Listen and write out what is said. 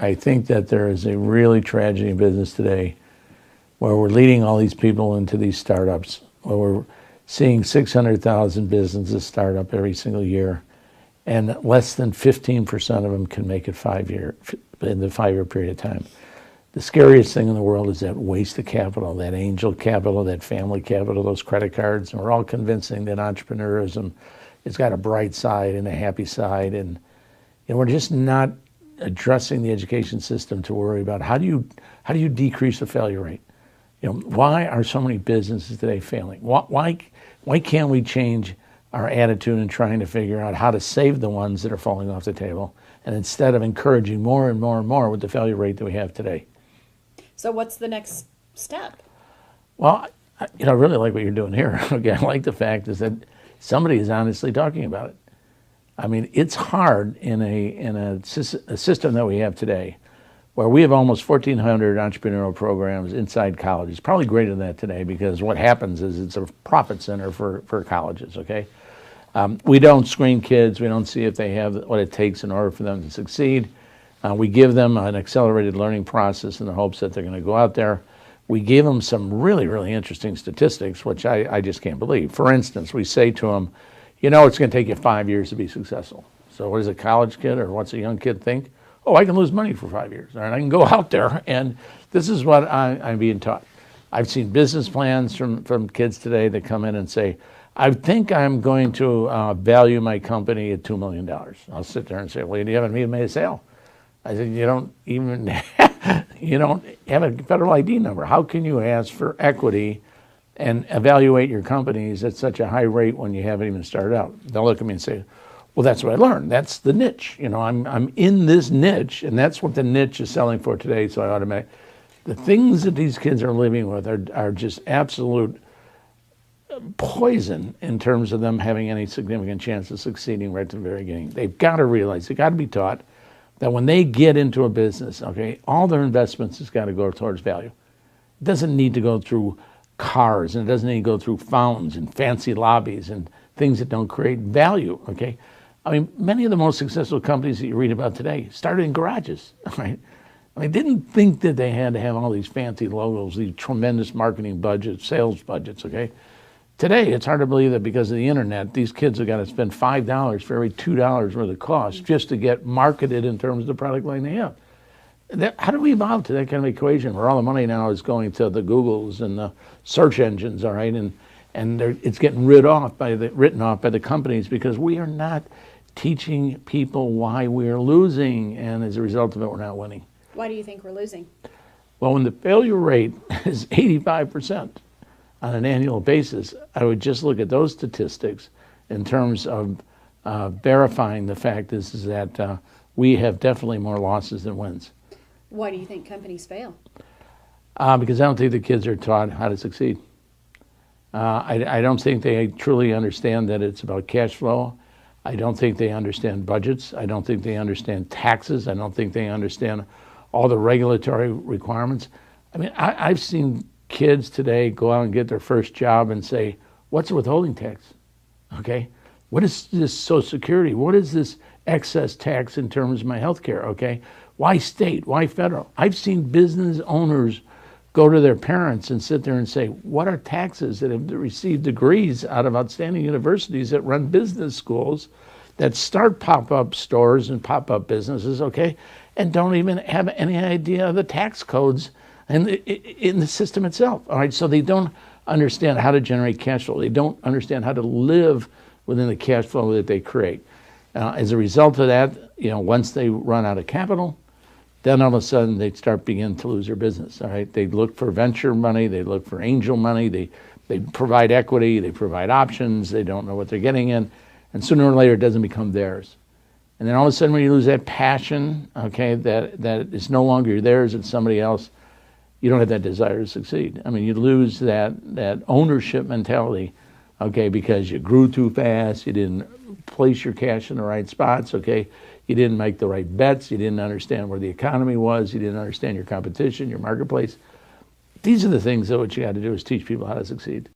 I think that there is a really tragedy in business today where we're leading all these people into these startups, where we're seeing 600,000 businesses start up every single year, and less than 15% of them can make it in the 5-year period of time. The scariest thing in the world is that waste of capital, that angel capital, that family capital, those credit cards. And we're all convincing that entrepreneurism has got a bright side and a happy side. And we're just not addressing the education system to worry about how do you decrease the failure rate? Why are so many businesses today failing? Why can't we change our attitude in trying to figure out how to save the ones that are falling off the table, and instead of encouraging more and more and more with the failure rate that we have today? So what's the next step? Well, I really like what you're doing here. Again, I like the fact is that somebody is honestly talking about it. I mean, it's hard in a system that we have today, where we have almost 1,400 entrepreneurial programs inside colleges, probably greater than that today, because what happens is it's a profit center for colleges, okay? We don't screen kids. We don't see if they have what it takes in order for them to succeed. We give them an accelerated learning process in the hopes that they're going to go out there. We give them some really, really interesting statistics, which I just can't believe. For instance, we say to them, it's going to take you 5 years to be successful. So what does a college kid or what's a young kid think? Oh, I can lose money for 5 years. All right, I can go out there, and this is what I'm being taught. I've seen business plans from kids today that come in and say, I think I'm going to value my company at $2 million. I'll sit there and say, well, you haven't even made a sale. I said, you don't even you don't have a federal ID number. How can you ask for equity and evaluate your companies at such a high rate when you haven't even started out? They'll look at me and say, well, that's what I learned. That's the niche. I'm in this niche, and that's what the niche is selling for today. So I automatically, the things that these kids are living with are just absolute poison in terms of them having any significant chance of succeeding right at the very beginning. They've got to realize, they've got to be taught that when they get into a business, okay, all their investments has got to go towards value. It doesn't need to go through cars, and it doesn't need to go through fountains and fancy lobbies and things that don't create value, okay? I mean, many of the most successful companies that you read about today started in garages, right? I mean, didn't think that they had to have all these fancy logos, these tremendous marketing budgets, sales budgets, okay? Today, it's hard to believe that because of the internet, these kids have got to spend $5 for every $2 worth of cost just to get marketed in terms of the product line they have. How do we evolve to that kind of equation where all the money now is going to the Googles and the search engines, all right? And it's getting written off by the companies because we are not teaching people why we're losing, and as a result of it, we're not winning. Why do you think we're losing? Well, when the failure rate is 85% on an annual basis, I would just look at those statistics in terms of verifying the fact is that we have definitely more losses than wins. Why do you think companies fail? Because I don't think the kids are taught how to succeed. I don't think they truly understand that it's about cash flow. I don't think they understand budgets. I don't think they understand taxes. I don't think they understand all the regulatory requirements. I mean, I've seen kids today go out and get their first job and say, what's a withholding tax? Okay. What is this Social Security? What is this excess tax in terms of my health care? Okay. Why state? Why federal? I've seen business owners go to their parents and sit there and say, what are taxes that have received degrees out of outstanding universities that run business schools that start pop-up stores and pop-up businesses, okay, and don't even have any idea of the tax codes and in the system itself, all right? So they don't understand how to generate cash flow. They don't understand how to live within the cash flow that they create. As a result of that, once they run out of capital, then all of a sudden they begin to lose their business, all right? They look for venture money, they look for angel money, they provide equity, they provide options, they don't know what they're getting in, and sooner or later it doesn't become theirs. And then all of a sudden when you lose that passion, okay, that is no longer theirs, it's somebody else, you don't have that desire to succeed. I mean, you lose that ownership mentality, okay, because you grew too fast, you didn't place your cash in the right spots, okay? You didn't make the right bets. You didn't understand where the economy was. You didn't understand your competition, your marketplace. These are the things that what you got to do is teach people how to succeed.